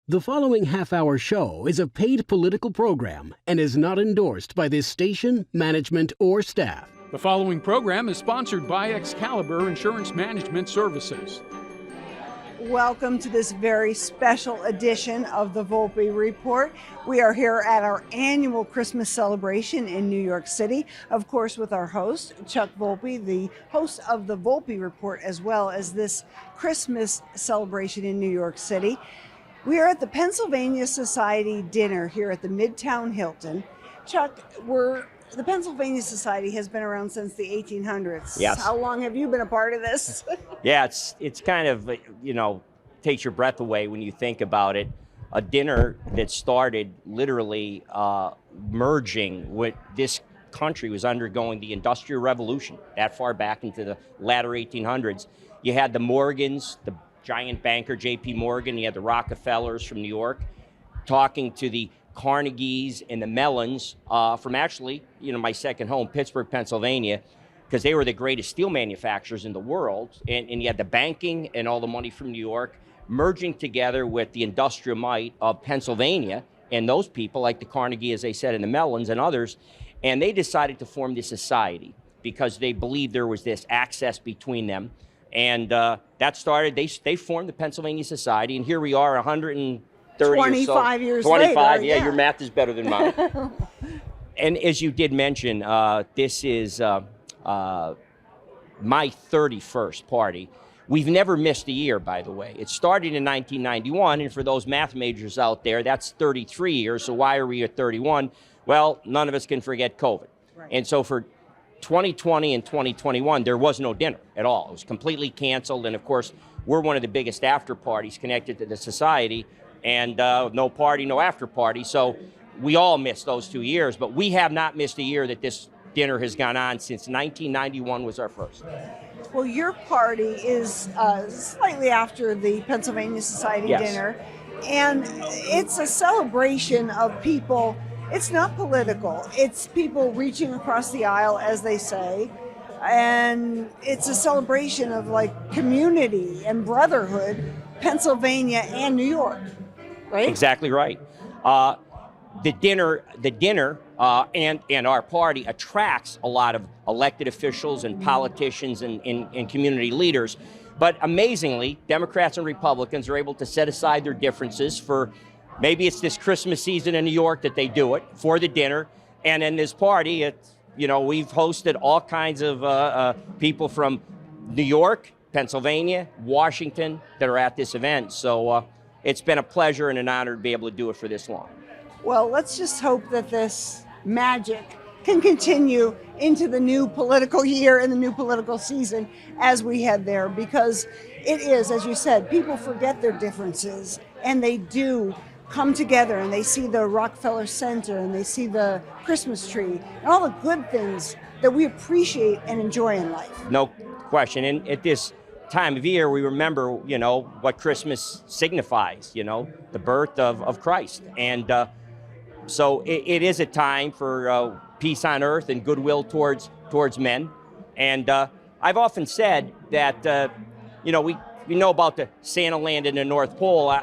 The following half-hour show is a paid political program and is not endorsed by this station, management, or staff. The following program is sponsored by Excalibur Insurance Management Services. Welcome to this very special edition of the Volpe Report. We are here at our annual Christmas celebration in New York City, of course with our host, Chuck Volpe, the host of the Volpe Report, as well as this Christmas celebration in New York City. We are at the Pennsylvania Society dinner here at the Midtown Hilton. Chuck, the Pennsylvania Society has been around since the 1800s. Yes. How long have you been a part of this? Yeah, it's kind of, takes your breath away when you think about it. A dinner that started literally merging what this country was undergoing, the Industrial Revolution, that far back into the latter 1800s. You had the Morgans, the giant banker J.P. Morgan, you had the Rockefellers from New York, talking to the Carnegies and the Mellons from actually, my second home, Pittsburgh, Pennsylvania, because they were the greatest steel manufacturers in the world. And you had the banking and all the money from New York merging together with the industrial might of Pennsylvania and those people like the Carnegie, as they said, and the Mellons and others. And they decided to form this society because they believed there was this access between them. And that started, they formed the Pennsylvania Society, and here we are 130 25 years 25, later. yeah, your math is better than mine. And as you did mention, this is my 31st party. We've never missed a year, by the way. It started in 1991, and for those math majors out there, that's 33 years, so why are we at 31? Well, none of us can forget COVID. Right. And so for 2020 and 2021, there was no dinner at all. It was completely canceled, and of course, we're one of the biggest after parties connected to the society, and no party, no after party, so we all missed those 2 years, but we have not missed a year that this dinner has gone on since 1991 was our first. Well, your party is slightly after the Pennsylvania Society Yes. dinner, and it's a celebration of people. It's not political. It's people reaching across the aisle, as they say, and it's a celebration of like community and brotherhood, Pennsylvania and New York, right? Exactly right. The dinner, and our party attracts a lot of elected officials and politicians and community leaders. But amazingly, Democrats and Republicans are able to set aside their differences for, maybe it's this Christmas season in New York that they do it, for the dinner. And in this party, it's, we've hosted all kinds of people from New York, Pennsylvania, Washington that are at this event. So it's been a pleasure and an honor to be able to do it for this long. Well, let's just hope that this magic can continue into the new political year and the new political season as we head there, because it is, as you said, people forget their differences and they do come together and they see the Rockefeller Center and they see the Christmas tree and all the good things that we appreciate and enjoy in life. No question. And at this time of year, we remember, what Christmas signifies, the birth of Christ. And so it is a time for peace on earth and goodwill towards men. And I've often said that, we know about the Santa land in the North Pole.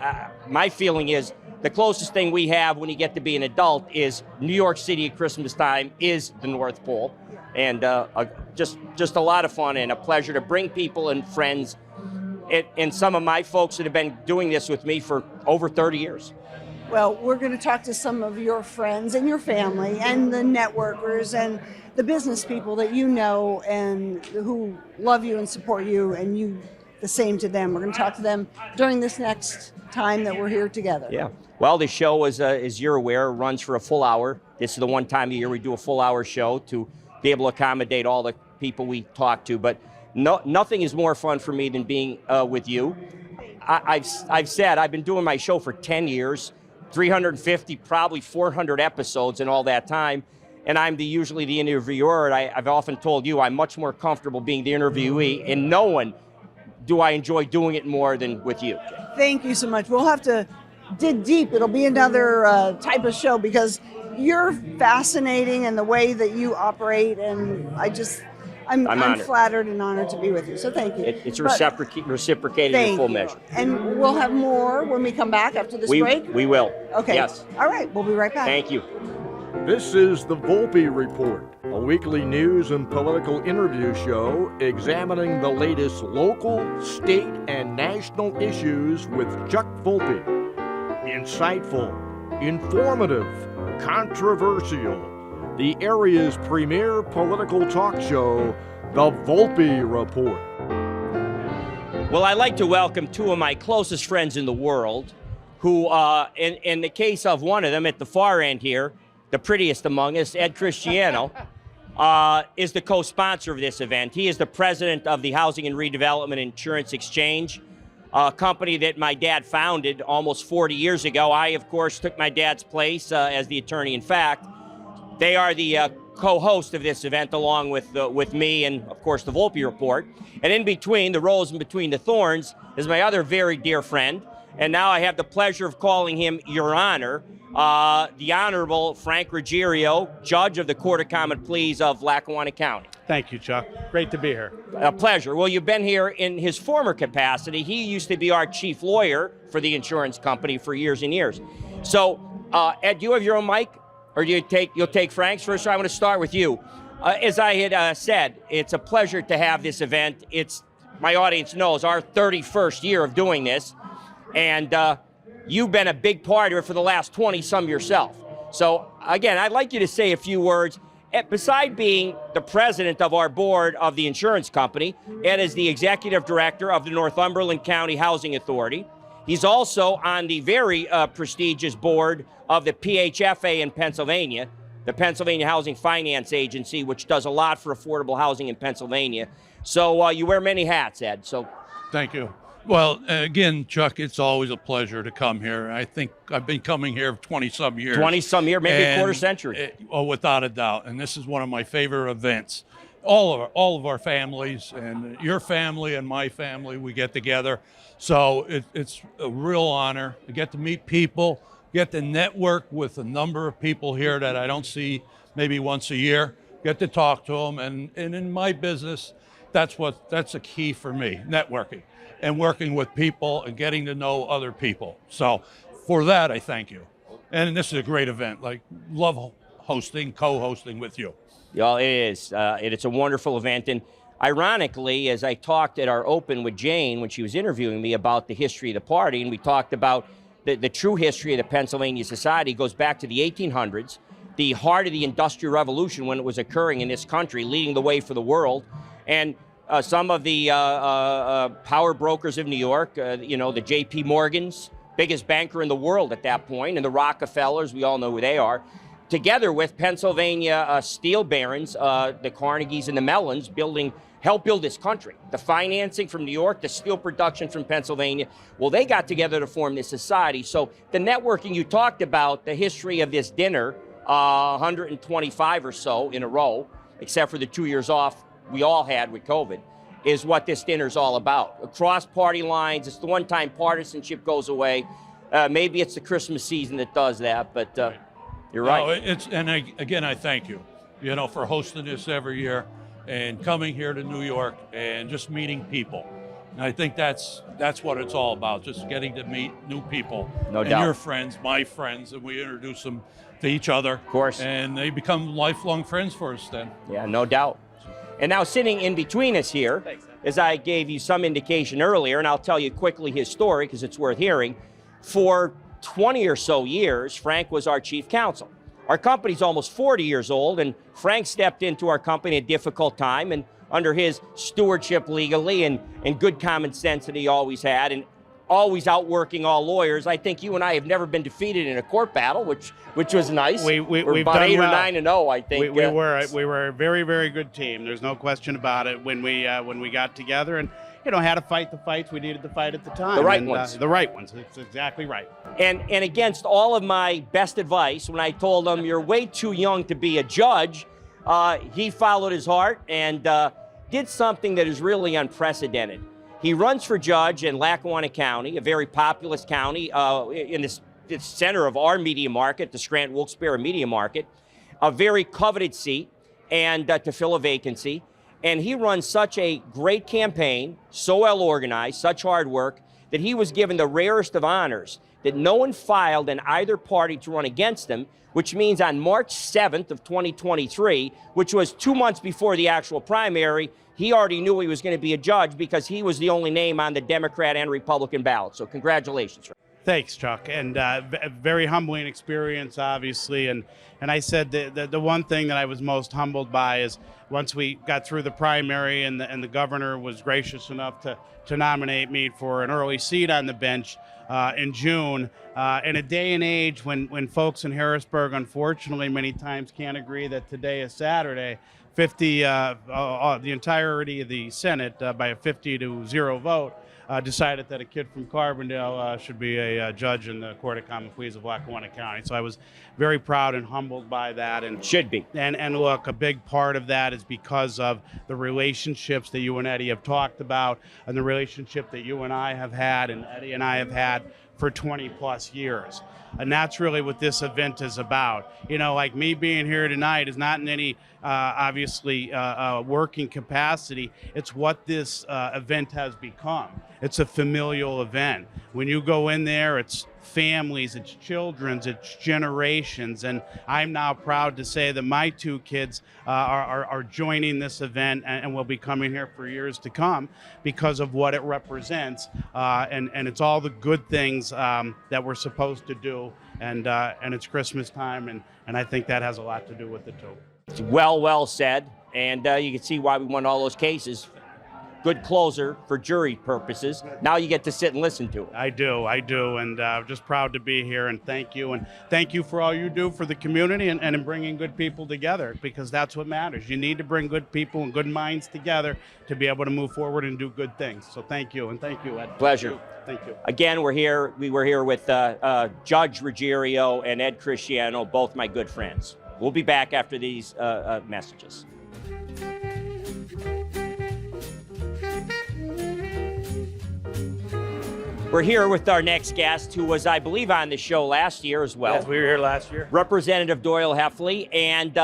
My feeling is the closest thing we have when you get to be an adult is New York City at Christmas time is the North Pole. And just a lot of fun and a pleasure to bring people and friends and some of my folks that have been doing this with me for over 30 years. Well, we're going to talk to some of your friends and your family and the networkers and the business people that you know and who love you and support you, and you the same to them. We're going to talk to them during this next time that we're here together. Yeah. Well, the show, as you're aware, runs for a full hour. This is the one time a year we do a full hour show to be able to accommodate all the people we talk to. But nothing is more fun for me than being with you. I've said I've been doing my show for 10 years. 350, probably 400 episodes in all that time, and I'm usually the interviewer. And I've often told you I'm much more comfortable being the interviewee, and no one do I enjoy doing it more than with you. Thank you so much. We'll have to dig deep. It'll be another type of show because you're fascinating in the way that you operate, and I'm honored. flattered and honored to be with you. So thank you. It's But reciprocated in thank full you. measure. And we'll have more when we come back after this break. We will. Okay. Yes. All right. We'll be right back. Thank you. This is the Volpe Report, a weekly news and political interview show examining the latest local, state, and national issues with Chuck Volpe. Insightful, informative, controversial. The area's premier political talk show, the Volpe Report. Well, I'd like to welcome two of my closest friends in the world who, in the case of one of them at the far end here, the prettiest among us, Ed Cristiano, is the co-sponsor of this event. He is the president of the Housing and Redevelopment Insurance Exchange, a company that my dad founded almost 40 years ago. I, of course, took my dad's place as the attorney in fact. They are the co-host of this event along with me and, of course, the Volpe Report. And in between, the rose in between the thorns, is my other very dear friend. And now I have the pleasure of calling him Your Honor, the Honorable Frank Ruggiero, Judge of the Court of Common Pleas of Lackawanna County. Thank you, Chuck. Great to be here. A pleasure. Well, you've been here in his former capacity. He used to be our chief lawyer for the insurance company for years and years. So, Ed, do you have your own mic? Or you'll take Frank's first? So I want to start with you. As I had said, it's a pleasure to have this event. It's, my audience knows, our 31st year of doing this. And you've been a big part of it for the last 20-some yourself. So, again, I'd like you to say a few words. Beside being the president of our board of the insurance company, Ed is the executive director of the Northumberland County Housing Authority. He's also on the very prestigious board of the PHFA in Pennsylvania, the Pennsylvania Housing Finance Agency, which does a lot for affordable housing in Pennsylvania. So you wear many hats, Ed. So, thank you. Well, again, Chuck, it's always a pleasure to come here. I think I've been coming here 20-some years. 20-some years, maybe a quarter century. Without a doubt. And this is one of my favorite events. All of our families and your family and my family, we get together. So it's a real honor to get to meet people, get to network with a number of people here that I don't see maybe once a year, get to talk to them. And in my business, that's a key for me, networking and working with people and getting to know other people. So for that, I thank you. And this is a great event. Love co-hosting with you. Yeah, it is. It's a wonderful event. And ironically, as I talked at our open with Jane when she was interviewing me about the history of the party, and we talked about the true history of the Pennsylvania Society goes back to the 1800s, the heart of the Industrial Revolution when it was occurring in this country, leading the way for the world. And some of the power brokers of New York, the J.P. Morgans, biggest banker in the world at that point, and the Rockefellers, we all know who they are, together with Pennsylvania steel barons, the Carnegies and the Mellons, helped build this country. The financing from New York, the steel production from Pennsylvania, well, they got together to form this society. So the networking you talked about, the history of this dinner, 125 or so in a row, except for the 2 years off we all had with COVID, is what this dinner's all about. Across party lines, it's the one time partisanship goes away. Maybe it's the Christmas season that does that, but you're right. Again, I thank you, for hosting this every year and coming here to New York and just meeting people. And I think that's what it's all about, just getting to meet new people. No doubt. Your friends, my friends, and we introduce them to each other. Of course. And they become lifelong friends for us then. Yeah, no doubt. And now sitting in between us here, as I gave you some indication earlier, and I'll tell you quickly his story because it's worth hearing, for 20 or so years, Frank was our chief counsel. Our company's almost 40 years old, and Frank stepped into our company at a difficult time, and under his stewardship legally and good common sense that he always had, and always outworking all lawyers. I think you and I have never been defeated in a court battle, which was nice. We've about done 8 well. or 9-0, I think. We were a very, very good team. There's no question about it. When we got together and had to fight the fights we needed to fight at the time. The right ones. The right ones. It's exactly right. And against all of my best advice, when I told him you're way too young to be a judge, he followed his heart and did something that is really unprecedented. He runs for judge in Lackawanna County, a very populous county in the center of our media market, the Scranton-Wilkes-Barre media market, a very coveted seat and to fill a vacancy. And he runs such a great campaign, so well organized, such hard work, that he was given the rarest of honors, that no one filed in either party to run against him, which means on March 7th of 2023, which was 2 months before the actual primary, he already knew he was going to be a judge because he was the only name on the Democrat and Republican ballot. So congratulations. Thanks, Chuck, and a very humbling experience, obviously. And I said the one thing that I was most humbled by is once we got through the primary and the governor was gracious enough to nominate me for an early seat on the bench in June. In a day and age when folks in Harrisburg, unfortunately, many times can't agree that today is Saturday, the entirety of the Senate by a 50-0 vote. Decided that a kid from Carbondale should be a judge in the Court of Common Pleas of Lackawanna County. So I was very proud and humbled by that. And should be. And look, a big part of that is because of the relationships that you and Eddie have talked about, and the relationship that you and I have had, and Eddie and I have had for 20 plus years. And that's really what this event is about. You know, like me being here tonight is not in any, obviously, working capacity. It's what this event has become. It's a familial event. When you go in there, it's families, it's children's, it's generations. And I'm now proud to say that my two kids are joining this event and will be coming here for years to come because of what it represents. And it's all the good things that we're supposed to do. And it's Christmas time, and I think that has a lot to do with it too. It's well said. And you can see why we won all those cases. Good closer for jury purposes. Now you get to sit and listen to it. I do, and just proud to be here, and thank you. And thank you for all you do for the community and in bringing good people together, because that's what matters. You need to bring good people and good minds together to be able to move forward and do good things. So thank you, and thank you, Ed. Pleasure. Thank you. Again, we were here with Judge Ruggiero and Ed Cristiano, both my good friends. We'll be back after these messages. We're here with our next guest, who was, I believe, on the show last year as well. Yes, we were here last year. Representative Doyle Heffley. And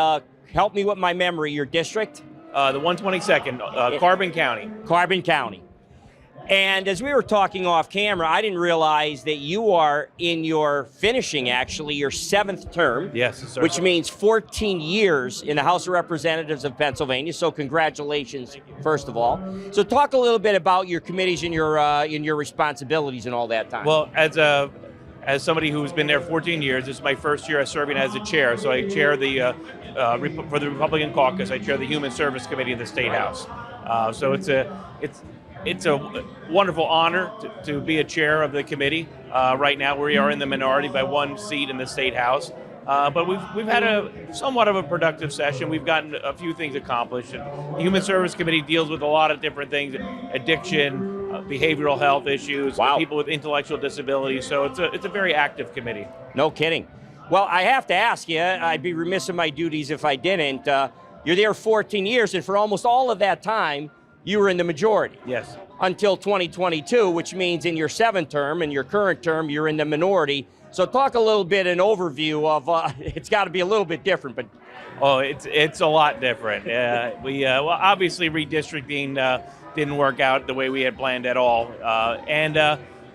help me with my memory, your district? The 122nd, Carbon County. Carbon County. And as we were talking off camera, I didn't realize that you are in your finishing, actually, your 7th term. Yes, sir. Which means 14 years in the House of Representatives of Pennsylvania. So congratulations, first of all. So talk a little bit about your committees and your responsibilities and all that time. Well, as somebody who's been there 14 years, this is my first year as serving as a chair. So I chair for the Republican caucus, I chair the Human Service Committee in the State House. So it's a wonderful honor to be a chair of the committee. Right now we are in the minority by 1 seat in the State House. But we've had a somewhat of a productive session. We've gotten a few things accomplished. And the Human Service Committee deals with a lot of different things: addiction, behavioral health issues, people with intellectual disabilities. So it's a very active committee. No kidding. Well, I have to ask you, I'd be remiss in my duties if I didn't. You're there 14 years, and for almost all of that time, you were in the majority. Yes. Until 2022, which means in your 7th term and your current term, you're in the minority. So talk a little bit, an overview of, it's got to be a little bit different, but. Oh, it's a lot different. Well, obviously redistricting didn't work out the way we had planned at all.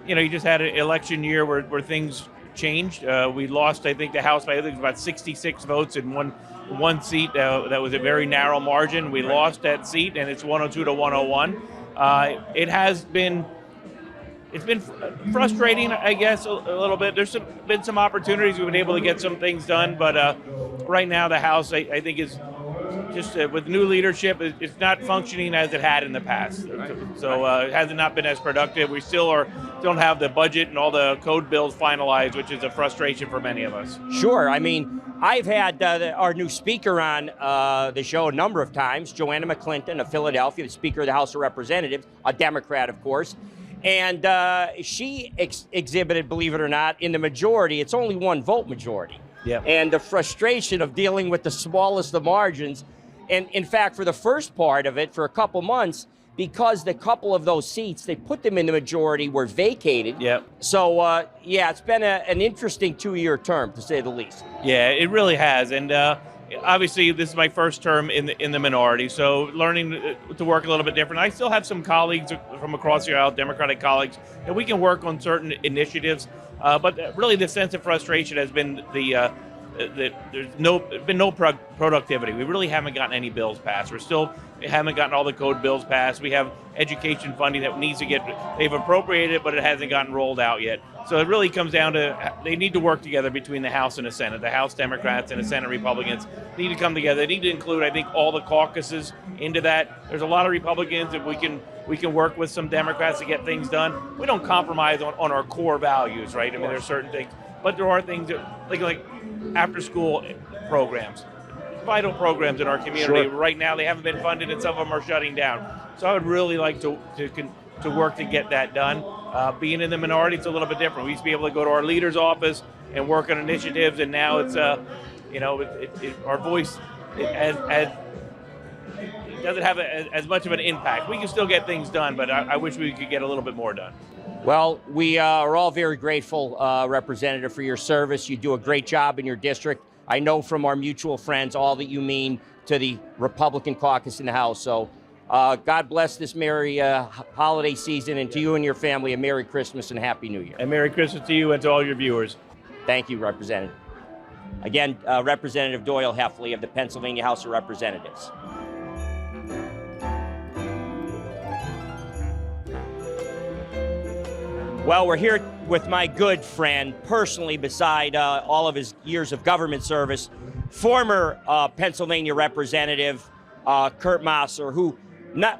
You just had an election year where things changed. We lost, I think, the House by, I think it was about 66 votes in one seat. That was a very narrow margin. We lost that seat, and it's 102 to 101. It's been frustrating, I guess, a little bit. There's been some opportunities. We've been able to get some things done, but right now the House, I think, is just with new leadership, it's not functioning as it had in the past. So it has not been as productive. We still don't have the budget and all the code bills finalized, which is a frustration for many of us. Sure. I mean, I've had our new speaker on the show a number of times, Joanna McClinton of Philadelphia, the Speaker of the House of Representatives, a Democrat, of course. And she exhibited, believe it or not, in the majority, it's only 1 vote majority. Yeah. And the frustration of dealing with the smallest of margins. And in fact, for the first part of it, for a couple months, because the couple of those seats, they put them in the majority, were vacated. Yep. So, it's been an interesting 2-year term, to say the least. Yeah, it really has. And, obviously this is my first term in the minority, so learning to work a little bit different. I still have some colleagues from across the aisle, Democratic colleagues, and we can work on certain initiatives. But really, the sense of frustration has been there's been no productivity. We really haven't gotten any bills passed. Haven't gotten all the code bills passed. We have education funding that needs to they've appropriated it, but it hasn't gotten rolled out yet. So it really comes down to they need to work together between the House and the Senate. The House Democrats and the Senate Republicans need to come together. They need to include, I think, all the caucuses into that. There's a lot of Republicans, and we can work with some Democrats to get things done. We don't compromise on our core values, right? I mean, there's certain things, but there are things that, like after-school programs, vital programs in our community. Sure. Right now, they haven't been funded, and some of them are shutting down. So I would really like to work to get that done. Being in the minority, it's a little bit different. We used to be able to go to our leader's office and work on initiatives, and now it's our voice it doesn't have as much of an impact. We can still get things done, but I wish we could get a little bit more done. Well, we are all very grateful, Representative, for your service. You do a great job in your district. I know from our mutual friends all that you mean to the Republican caucus in the House. So God bless this merry holiday season, and to you and your family, a Merry Christmas and Happy New Year. And Merry Christmas to you and to all your viewers. Thank you, Representative. Again, Representative Doyle Heffley of the Pennsylvania House of Representatives. Well, we're here with my good friend, personally, beside all of his years of government service, former Pennsylvania Representative Kurt Masser, who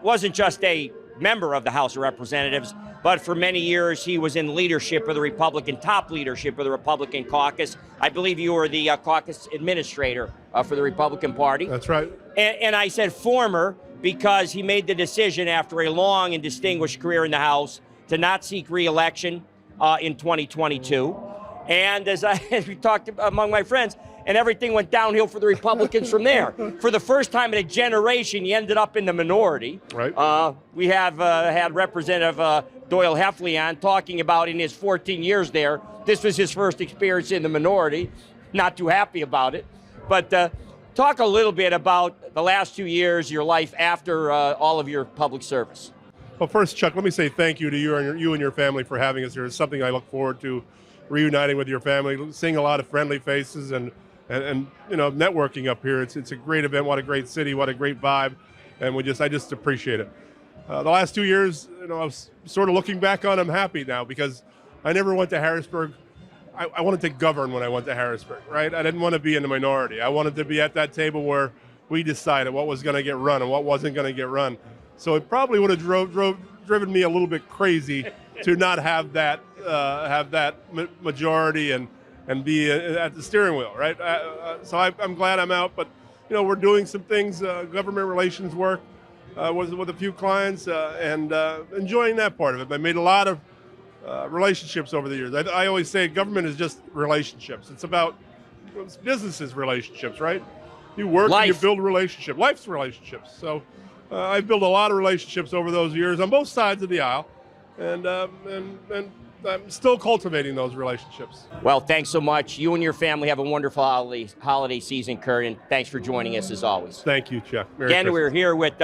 wasn't just a member of the House of Representatives, but for many years he was in leadership of the top leadership of the Republican caucus. I believe you were the caucus administrator for the Republican Party. That's right. And I said former because he made the decision after a long and distinguished career in the House to not seek re-election in 2022. And as we talked among my friends, and everything went downhill for the Republicans from there. For the first time in a generation, he ended up in the minority. Right. We have had Representative Doyle Heffley on talking about in his 14 years there, this was his first experience in the minority. Not too happy about it. But talk a little bit about the last 2 years, your life after all of your public service. Well, first, Chuck, let me say thank you to you and your family for having us here. It's something I look forward to, reuniting with your family, seeing a lot of friendly faces and networking up here. It's a great event. What a great city. What a great vibe. And I just appreciate it. The last 2 years, I was sort of looking back on, I'm happy now because I never went to Harrisburg. I wanted to govern when I went to Harrisburg, right? I didn't want to be in the minority. I wanted to be at that table where we decided what was going to get run and what wasn't going to get run. So it probably would have driven me a little bit crazy to not have that majority and be at the steering wheel, right? So I'm glad I'm out, but we're doing some things, government relations work with a few clients, and enjoying that part of it. I made a lot of relationships over the years. I always say government is just relationships. It's about businesses relationships, right? You work and you build relationships. Life's relationships. So I've built a lot of relationships over those years on both sides of the aisle, and I'm still cultivating those relationships. Well, thanks so much. You and your family have a wonderful holiday season, Kurt, and thanks for joining us as always. Thank you, Chuck. Again, we're here with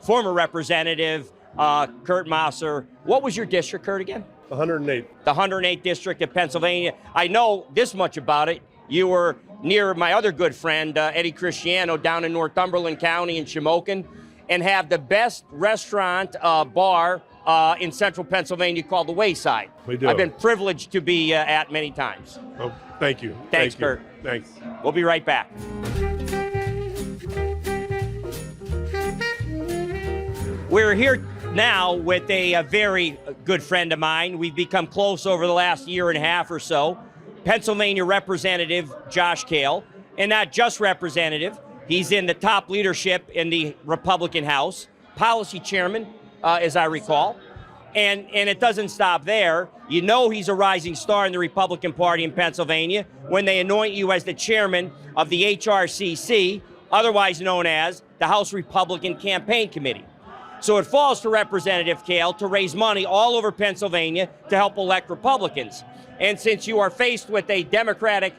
former Representative Kurt Masser. What was your district, Kurt, again? 108. The 108th District of Pennsylvania. I know this much about it. You were near my other good friend, Eddie Cristiano, down in Northumberland County in Shamokin, and have the best restaurant bar in central Pennsylvania called the Wayside. We do. I've been privileged to be at many times. Oh, thank you. Thanks, Kurt. Thanks. We'll be right back. We're here now with a very good friend of mine. We've become close over the last year and a half or so. Pennsylvania Representative Josh Kale, and not just representative. He's in the top leadership in the Republican House, policy chairman, as I recall. And it doesn't stop there. You know he's a rising star in the Republican Party in Pennsylvania when they anoint you as the chairman of the HRCC, otherwise known as the House Republican Campaign Committee. So it falls to Representative Kale to raise money all over Pennsylvania to help elect Republicans. And since you are faced with a Democratic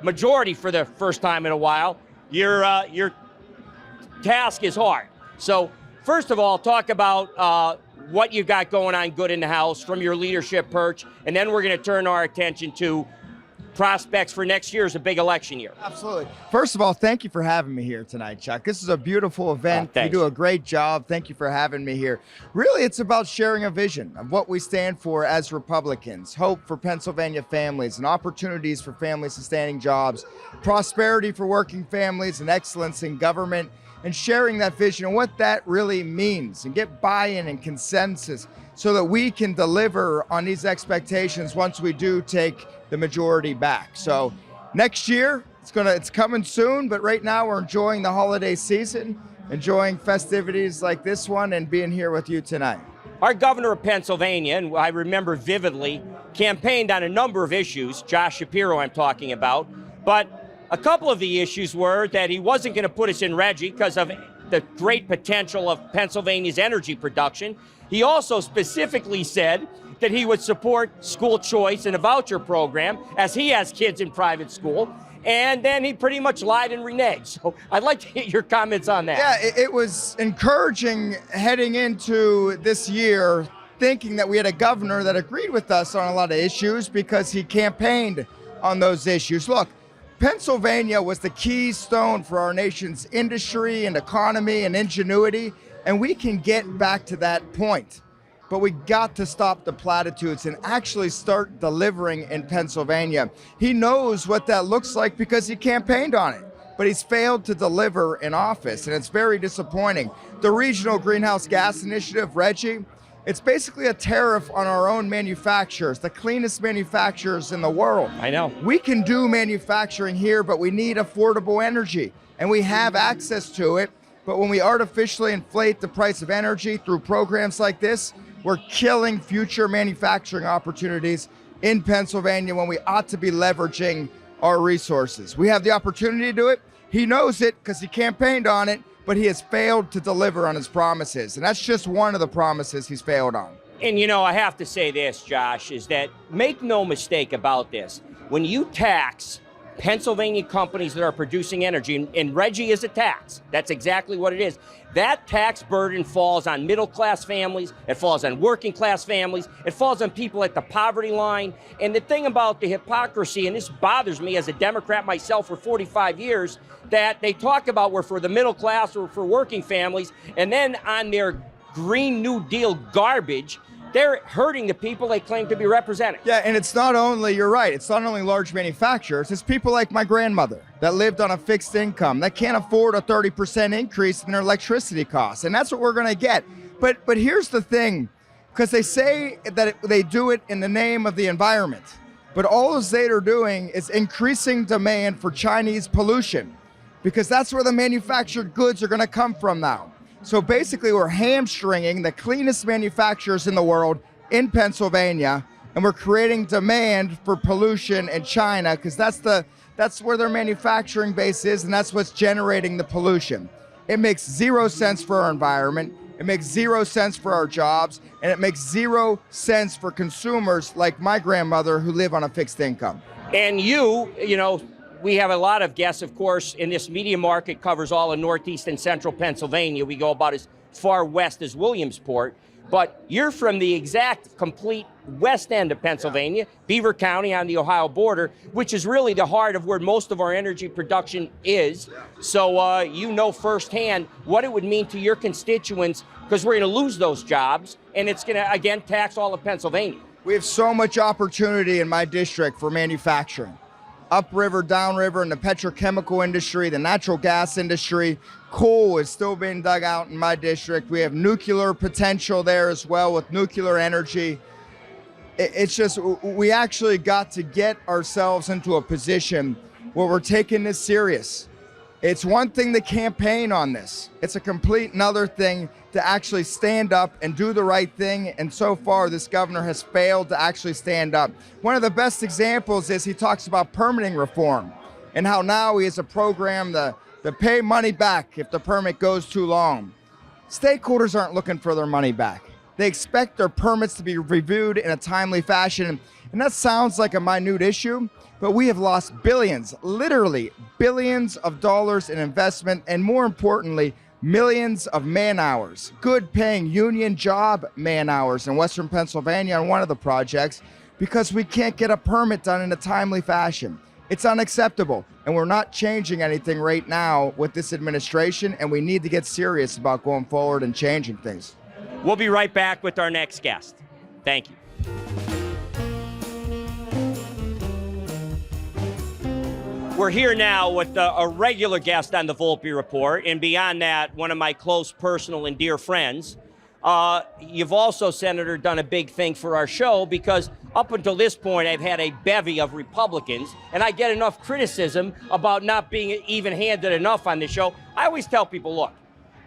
majority for the first time in a while, your task is hard. So first of all, talk about what you got going on good in the House from your leadership perch, and then we're going to turn our attention to prospects for next year is a big election year. Absolutely. First of all, thank you for having me here tonight, Chuck. This is a beautiful event. You do a great job. Thank you for having me here. Really, it's about sharing a vision of what we stand for as Republicans: hope for Pennsylvania families and opportunities for family sustaining jobs, prosperity for working families, and excellence in government, and sharing that vision and what that really means, and get buy-in and consensus so that we can deliver on these expectations once we do take the majority back. So next year, it's coming soon, but right now we're enjoying the holiday season, enjoying festivities like this one, and being here with you tonight. Our governor of Pennsylvania, and I remember vividly, campaigned on a number of issues, Josh Shapiro I'm talking about, but a couple of the issues were that he wasn't going to put us in Reggie because of the great potential of Pennsylvania's energy production. He also specifically said that he would support school choice and a voucher program, as he has kids in private school. And then he pretty much lied and reneged. So I'd like to get your comments on that. Yeah, it was encouraging heading into this year, thinking that we had a governor that agreed with us on a lot of issues because he campaigned on those issues. Look, Pennsylvania was the keystone for our nation's industry and economy and ingenuity, and we can get back to that point. But we got to stop the platitudes and actually start delivering in Pennsylvania. He knows what that looks like because he campaigned on it, but he's failed to deliver in office, and it's very disappointing. The Regional Greenhouse Gas Initiative, RGGI, it's basically a tariff on our own manufacturers, the cleanest manufacturers in the world. I know. We can do manufacturing here, but we need affordable energy, and we have access to it. But when we artificially inflate the price of energy through programs like this, we're killing future manufacturing opportunities in Pennsylvania when we ought to be leveraging our resources. We have the opportunity to do it. He knows it because he campaigned on it, but he has failed to deliver on his promises. And that's just one of the promises he's failed on. And you know, I have to say this, Josh, is that make no mistake about this. When you tax Pennsylvania companies that are producing energy, and RGGI is a tax, that's exactly what it is. That tax burden falls on middle-class families, it falls on working-class families, it falls on people at the poverty line. And the thing about the hypocrisy, and this bothers me as a Democrat myself for 45 years, that they talk about we're for the middle class or for working families, and then on their Green New Deal garbage, they're hurting the people they claim to be representing. Yeah, and it's not only, you're right, it's not only large manufacturers, it's people like my grandmother that lived on a fixed income, that can't afford a 30% increase in their electricity costs, and that's what we're gonna get. But here's the thing, because they say that they do it in the name of the environment, but all they're doing is increasing demand for Chinese pollution, because that's where the manufactured goods are gonna come from now. So basically, we're hamstringing the cleanest manufacturers in the world in Pennsylvania, and we're creating demand for pollution in China because that's where their manufacturing base is, and that's what's generating the pollution. It makes zero sense for our environment, it makes zero sense for our jobs, and it makes zero sense for consumers like my grandmother who live on a fixed income. And you know, we have a lot of guests, of course, in this media market covers all of northeast and central Pennsylvania. We go about as far west as Williamsport, but you're from the exact complete west end of Pennsylvania, Beaver County on the Ohio border, which is really the heart of where most of our energy production is. So you know firsthand what it would mean to your constituents, because we're going to lose those jobs, and it's going to, again, tax all of Pennsylvania. We have so much opportunity in my district for manufacturing. Upriver, downriver, in the petrochemical industry, the natural gas industry. Coal is still being dug out in my district. We have nuclear potential there as well with nuclear energy. It's just, we actually got to get ourselves into a position where we're taking this serious. It's one thing to campaign on this. It's a complete another thing to actually stand up and do the right thing. And so far, this governor has failed to actually stand up. One of the best examples is he talks about permitting reform and how now he has a program to pay money back if the permit goes too long. Stakeholders aren't looking for their money back. They expect their permits to be reviewed in a timely fashion. And that sounds like a minute issue, but we have lost billions, literally billions of dollars in investment, and more importantly, millions of man hours, good paying union job man hours in Western Pennsylvania on one of the projects, because we can't get a permit done in a timely fashion. It's unacceptable, and we're not changing anything right now with this administration, and we need to get serious about going forward and changing things. We'll be right back with our next guest. Thank you. We're here now with a regular guest on the Volpe Report, and beyond that, one of my close personal and dear friends. You've also, Senator, done a big thing for our show, because up until this point, I've had a bevy of Republicans, and I get enough criticism about not being even-handed enough on this show. I always tell people, look,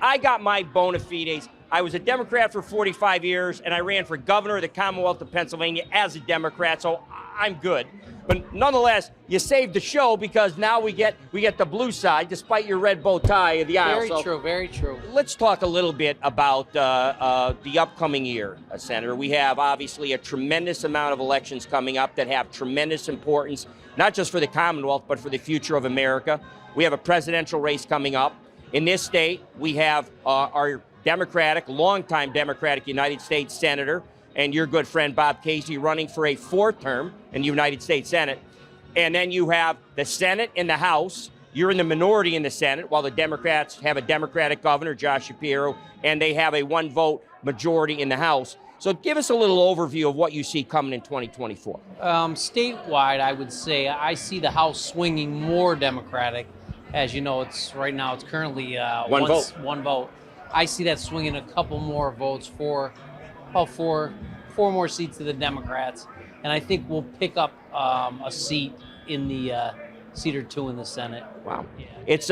I got my bona fides. I was a Democrat for 45 years, and I ran for governor of the Commonwealth of Pennsylvania as a Democrat, so I'm good. But nonetheless, you saved the show, because now we get the blue side, despite your red bow tie of the aisle. Very true, very true. Let's talk a little bit about the upcoming year, Senator. We have obviously a tremendous amount of elections coming up that have tremendous importance, not just for the Commonwealth, but for the future of America. We have a presidential race coming up. In this state, we have our longtime Democratic United States Senator, and your good friend Bob Casey, running for a fourth term in the United States Senate. And then you have the Senate and the House. You're in the minority in the Senate, while the Democrats have a Democratic governor, Josh Shapiro, and they have a one-vote majority in the House. So give us a little overview of what you see coming in 2024. Statewide, I would say I see the House swinging more Democratic. As you know, right now it's currently one vote. I see that swinging a couple more votes for about four more seats to the Democrats, and I think we'll pick up a seat in the seat or two in the Senate. Wow. Yeah. It's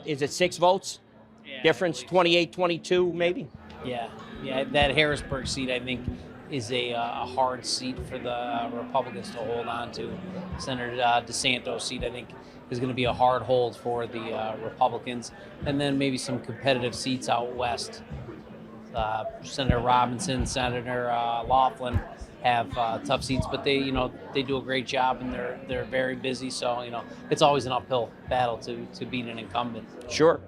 is it 6 votes difference, 28-22 maybe? Yeah, that Harrisburg seat, I think, is a hard seat for the Republicans to hold on to. Senator DeSanto's seat, I think, is going to be a hard hold for the Republicans, and then maybe some competitive seats out west. Senator Robinson, Senator Laughlin have tough seats, but they do a great job, and they're very busy. So it's always an uphill battle to beat an incumbent. Sure.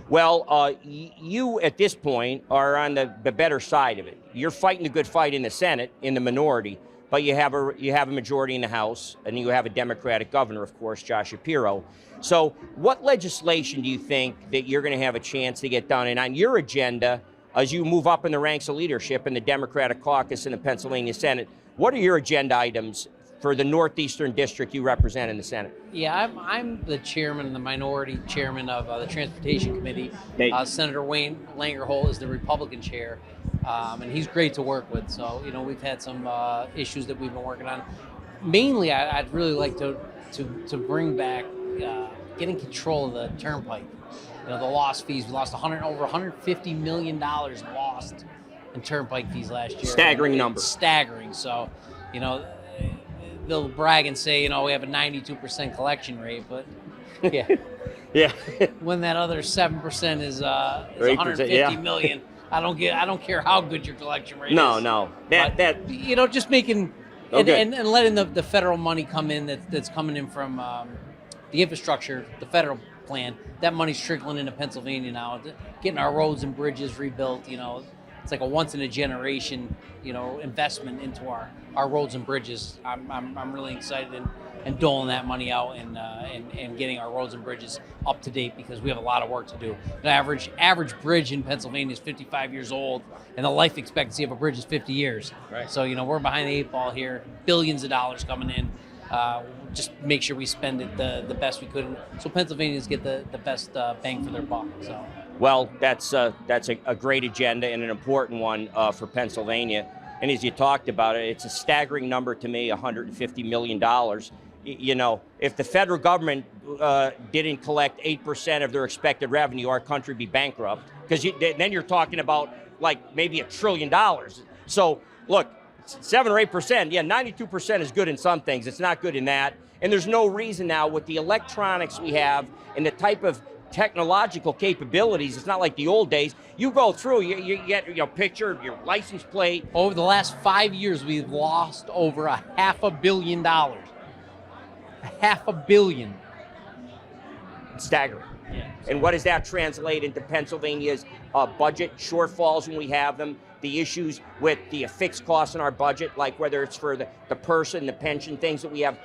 Well, you at this point are on the better side of it. You're fighting the good fight in the Senate, in the minority, but you have a majority in the House, and you have a Democratic governor, of course, Josh Shapiro. So what legislation do you think that you're going to have a chance to get done? And on your agenda, as you move up in the ranks of leadership in the Democratic caucus in the Pennsylvania Senate, what are your agenda items for the Northeastern District you represent in the Senate? Yeah, I'm the chairman, the minority chairman of the Transportation Committee. Senator Wayne Langerholt is the Republican chair, and he's great to work with. So, we've had some issues that we've been working on. Mainly, I'd really like to bring back getting control of the turnpike. The lost fees. We lost over $150 million lost in turnpike fees last year. Staggering number. Staggering. So, they'll brag and say, we have a 92% collection rate, but yeah. When that other 7% is 150 million, I don't care how good your collection rate is. No. Just making and letting the federal money come in that's coming in from the infrastructure, the federal plan. That money's trickling into Pennsylvania now, getting our roads and bridges rebuilt. It's like a once in a generation, investment into our roads and bridges. I'm really excited and doling that money out and getting our roads and bridges up to date, because we have a lot of work to do. The average bridge in Pennsylvania is 55 years old, and the life expectancy of a bridge is 50 years. Right. So we're behind the 8 ball here. Billions of dollars coming in. Just make sure we spend it the best we could, so Pennsylvanians get the best bang for their buck. So. Well, that's a great agenda and an important one for Pennsylvania. And as you talked about it, it's a staggering number to me, $150 million. If the federal government didn't collect 8% of their expected revenue, our country would be bankrupt, because then you're talking about like maybe $1 trillion. So look, 7 or 8%, 92% is good in some things. It's not good in that. And there's no reason now, with the electronics we have and the type of technological capabilities, it's not like the old days. You go through, you get picture, your license plate. Over the last 5 years, we've lost over $500 million 500 million. Staggering. Yeah. And what does that translate into Pennsylvania's budget shortfalls when we have them? The issues with the fixed costs in our budget, like whether it's for the person, the pension, things that we have,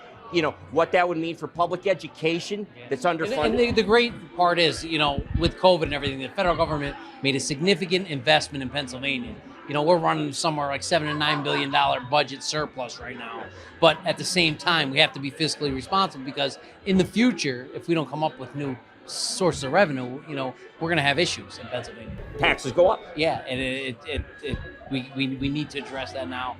what that would mean for public education that's underfunded. And the great part is, with COVID and everything, the federal government made a significant investment in Pennsylvania. We're running somewhere like $7 to $9 billion budget surplus right now. But at the same time, we have to be fiscally responsible, because in the future, if we don't come up with new sources of revenue, we're going to have issues in Pennsylvania. Taxes go up. Yeah, and we need to address that now.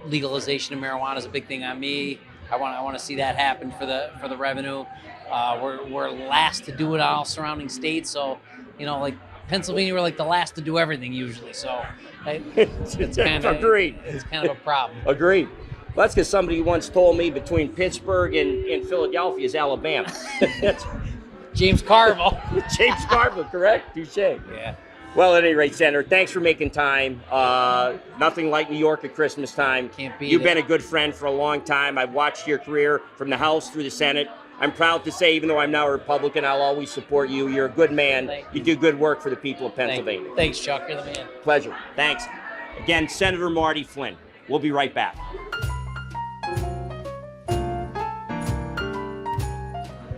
Legalization of marijuana is a big thing on me. I want to see that happen for the revenue. We're last to do it in all surrounding states, so like Pennsylvania, we're like the last to do everything usually. So it's kind of Agreed. It's kind of a problem. Agreed. Well, that's because somebody once told me between Pittsburgh and Philadelphia is Alabama. James Carville. James Carville, correct? Touche. Yeah. Well, at any rate, Senator, thanks for making time. Nothing like New York at Christmas time. Can't beat You've it. been a good friend for a long time. I've watched your career from the House through the Senate. I'm proud to say, even though I'm now a Republican, I'll always support you. You're a good man. You do good work for the people of Pennsylvania. Thanks, Chuck. You're the man. Pleasure. Thanks. Again, Senator Marty Flynn. We'll be right back.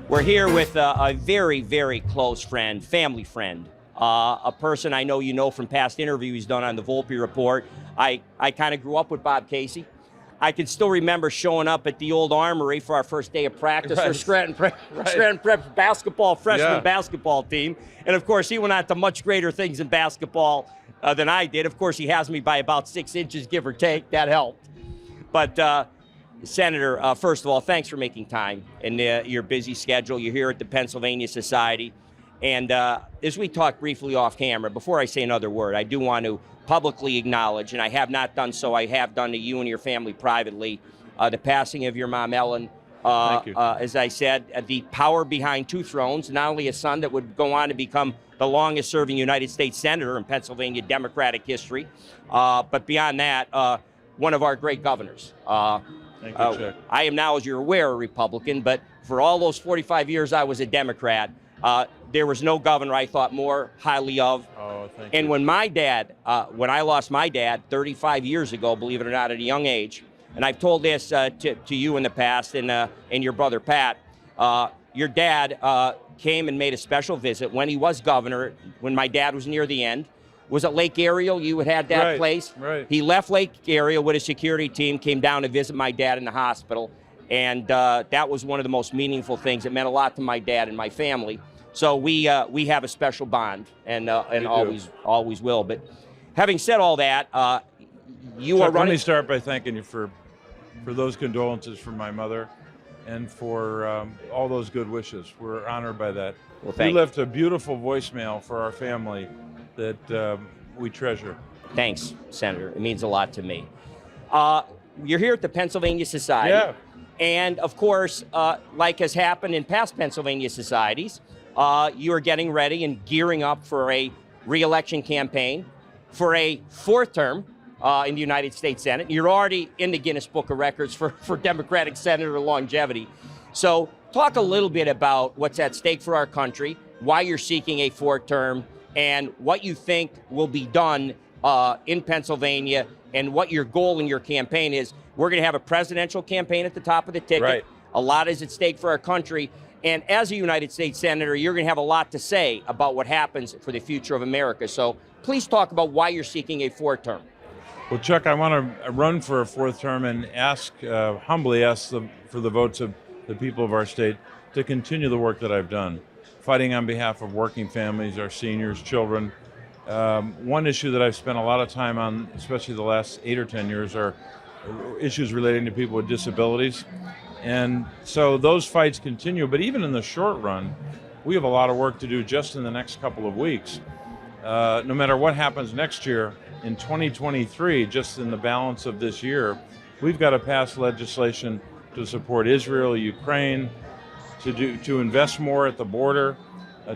We're here with a very, very close friend, family friend, a person I know you know from past interviews he's done on the Volpe Report. I kind of grew up with Bob Casey. I can still remember showing up at the old Armory for our first day of practice for Scranton Prep's freshman basketball team. And of course, he went on to much greater things in basketball than I did. Of course, he has me by about 6 inches, give or take. That helped. But Senator, first of all, thanks for making time in your busy schedule. You're here at the Pennsylvania Society. And as we talked briefly off camera, before I say another word, I do want to publicly acknowledge, and I have not done so, I have done to you and your family privately, the passing of your mom, Ellen. Thank you. As I said, the power behind two thrones, not only a son that would go on to become the longest serving United States Senator in Pennsylvania Democratic history, but beyond that, one of our great governors. Thank you, Chuck. I am now, as you're aware, a Republican, but for all those 45 years I was a Democrat. There was no governor I thought more highly of. Oh, thank And you. when my dad, when I lost my dad 35 years ago, believe it or not, at a young age, and I've told this to you in the past and your brother Pat, your dad came and made a special visit when he was governor, when my dad was near the end. Was it Lake Ariel? You had that place? Right. He left Lake Ariel with a security team, came down to visit my dad in the hospital. And that was one of the most meaningful things. It meant a lot to my dad and my family. So we have a special bond, and always will. But having said all that, you Chuck, are running. Let me start by thanking you for those condolences for my mother, and for all those good wishes. We're honored by that. Well, thank you left a beautiful voicemail for our family that we treasure. Thanks, Senator. It means a lot to me. You're here at the Pennsylvania Society. Yeah. And of course, like has happened in past Pennsylvania societies, you are getting ready and gearing up for a re-election campaign for a fourth term in the United States Senate. You're already in the Guinness Book of Records for Democratic Senator longevity. So talk a little bit about what's at stake for our country, why you're seeking a fourth term, and what you think will be done in Pennsylvania, and what your goal in your campaign is. We're going to have a presidential campaign at the top of the ticket. Right. A lot is at stake for our country. And as a United States Senator, you're going to have a lot to say about what happens for the future of America. So please talk about why you're seeking a fourth term. Well, Chuck, I want to run for a fourth term and humbly ask for the votes of the people of our state to continue the work that I've done, fighting on behalf of working families, our seniors, children. One issue that I've spent a lot of time on, especially the last 8 or 10 years, are issues relating to people with disabilities. And so those fights continue, but even in the short run, we have a lot of work to do just in the next couple of weeks. No matter what happens next year, in 2023, just in the balance of this year, we've got to pass legislation to support Israel, Ukraine, to invest more at the border,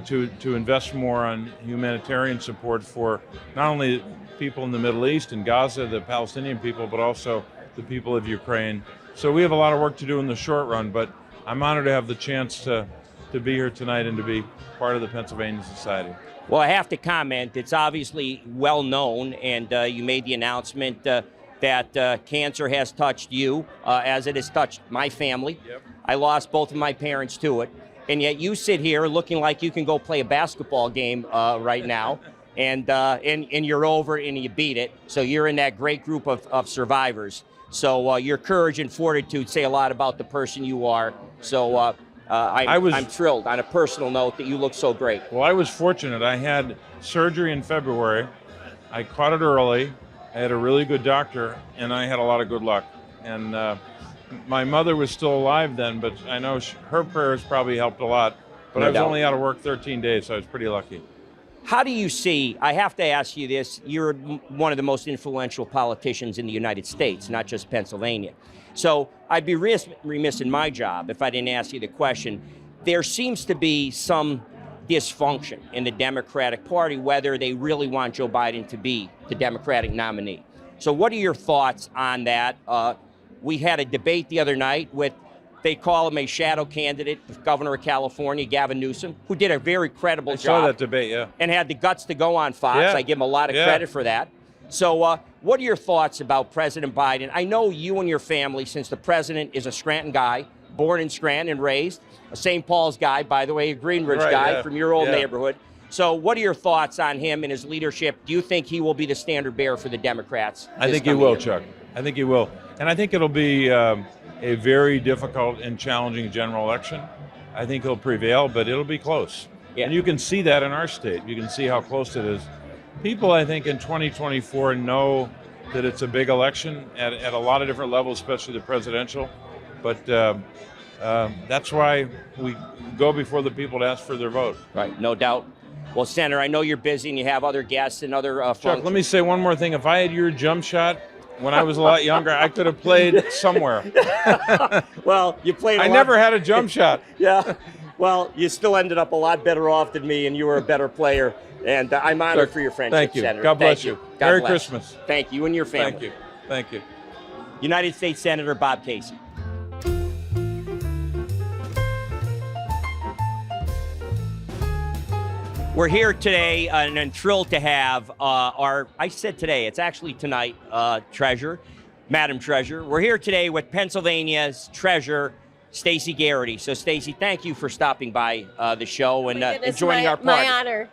to invest more on humanitarian support for not only people in the Middle East and Gaza, the Palestinian people, but also the people of Ukraine. So we have a lot of work to do in the short run, but I'm honored to have the chance to be here tonight and to be part of the Pennsylvania Society. Well, I have to comment, it's obviously well known, and you made the announcement that cancer has touched you as it has touched my family. Yep. I lost both of my parents to it, and yet you sit here looking like you can go play a basketball game right now, and you're over and you beat it. So you're in that great group of survivors. So your courage and fortitude say a lot about the person you are. So I'm thrilled on a personal note that you look so great. Well, I was fortunate. I had surgery in February. I caught it early. I had a really good doctor, and I had a lot of good luck. And my mother was still alive then, but I know her prayers probably helped a lot. But I was only out of work 13 days, so I was pretty lucky. How do you see, I have to ask you this, you're one of the most influential politicians in the United States, not just Pennsylvania. So I'd be remiss in my job if I didn't ask you the question. There seems to be some dysfunction in the Democratic Party, whether they really want Joe Biden to be the Democratic nominee. So what are your thoughts on that? We had a debate the other night with, they call him a shadow candidate, governor of California, Gavin Newsom, who did a very credible job. I saw that debate, yeah. And had the guts to go on Fox. Yeah. I give him a lot of credit for that. So what are your thoughts about President Biden? I know you and your family, since the president is a Scranton guy, born in Scranton and raised, a St. Paul's guy, by the way, a Greenridge guy from your old neighborhood. So what are your thoughts on him and his leadership? Do you think he will be the standard bearer for the Democrats? I think he will, Chuck. I think he will. And I think it'll be a very difficult and challenging general election. I think he'll prevail, but it'll be close. Yeah. And you can see that in our state. You can see how close it is. People, I think, in 2024 know that it's a big election at a lot of different levels, especially the presidential. But that's why we go before the people to ask for their vote. Right, no doubt. Well, Senator, I know you're busy and you have other guests and other Chuck, let me say one more thing. If I had your jump shot when I was a lot younger, I could have played somewhere. Well, you played I never had a jump shot. Yeah. Well, you still ended up a lot better off than me, and you were a better player. And I'm honored for your friendship, Thank you. Senator. God bless you. Merry Christmas. Thank you and your family. Thank you. Thank you. United States Senator Bob Casey. We're here today and I'm thrilled to have I said today, it's actually tonight, Treasurer, Madam Treasurer. We're here today with Pennsylvania's Treasurer, Stacey Garrity. So, Stacey, thank you for stopping by the show and joining our party. My honor.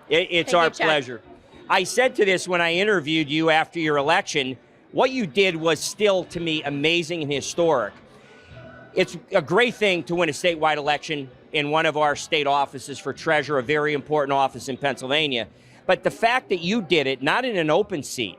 It's our pleasure. I said to this when I interviewed you after your election, what you did was still, to me, amazing and historic. It's a great thing to win a statewide election in one of our state offices for treasurer, a very important office in Pennsylvania. But the fact that you did it, not in an open seat,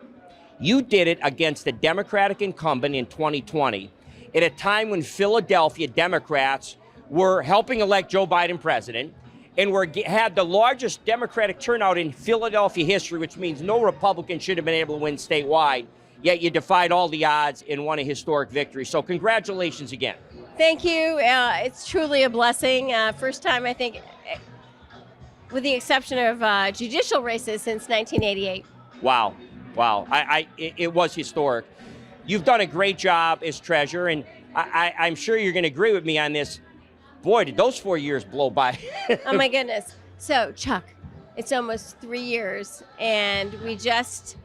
you did it against the Democratic incumbent in 2020 at a time when Philadelphia Democrats were helping elect Joe Biden president and had the largest Democratic turnout in Philadelphia history, which means no Republican should have been able to win statewide, yet you defied all the odds and won a historic victory. So congratulations again. Thank you. It's truly a blessing. First time, I think, with the exception of judicial races since 1988. Wow. Wow. It was historic. You've done a great job as treasurer, and I'm sure you're going to agree with me on this. Boy, did those 4 years blow by. Oh, my goodness. So, Chuck, it's almost 3 years, and we just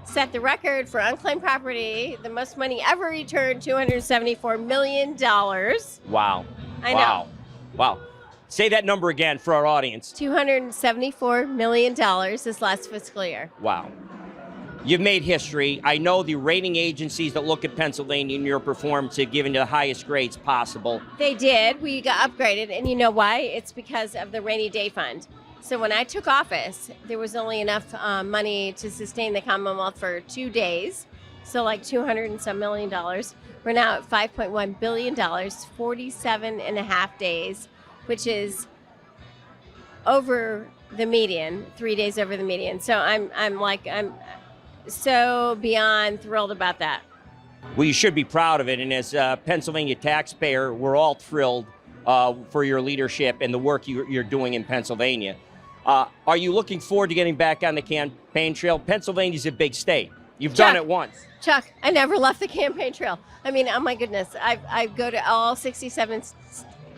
set the record for unclaimed property, the most money ever returned, $274 million. Wow. I know. Wow. Wow. Say that number again for our audience. $274 million this last fiscal year. Wow. You've made history. I know the rating agencies that look at Pennsylvania and your performance have given you the highest grades possible. They did. We got upgraded, and you know why? It's because of the rainy day fund. So when I took office, there was only enough money to sustain the Commonwealth for 2 days, so like $200 and some million. We're now at $5.1 billion, 47 and a half days, which is over the median, 3 days over the median. So I'm so beyond thrilled about that. Well, you should be proud of it. And as a Pennsylvania taxpayer, we're all thrilled for your leadership and the work you're doing in Pennsylvania. Are you looking forward to getting back on the campaign trail? Pennsylvania's a big state. You've Chuck, done it once. Chuck, I never left the campaign trail. I mean, oh my goodness, I go to all 67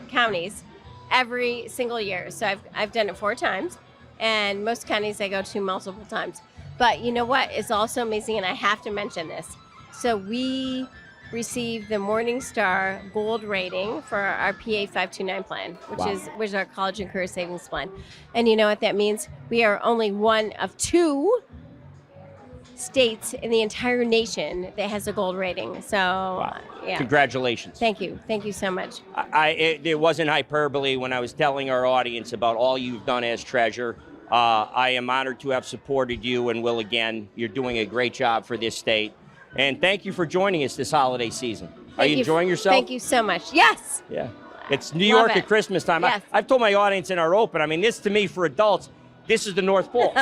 counties every single year. So I've done it 4 times, and most counties I go to multiple times. But you know what is also amazing, and I have to mention this. So we received the Morningstar Gold rating for our PA 529 plan, which is our college and career savings plan. And you know what that means? We are only one of 2 states in the entire nation that has a gold rating. So, yeah. Congratulations. Thank you so much. It wasn't hyperbole when I was telling our audience about all you've done as treasurer. I am honored to have supported you and will again. You're doing a great job for this state. And thank you for joining us this holiday season. Are you enjoying yourself? Thank you so much. Yes. Yeah. It's New York at Christmas time. Yes. I've told my audience in our open, I mean, this to me for adults, this is the North Pole.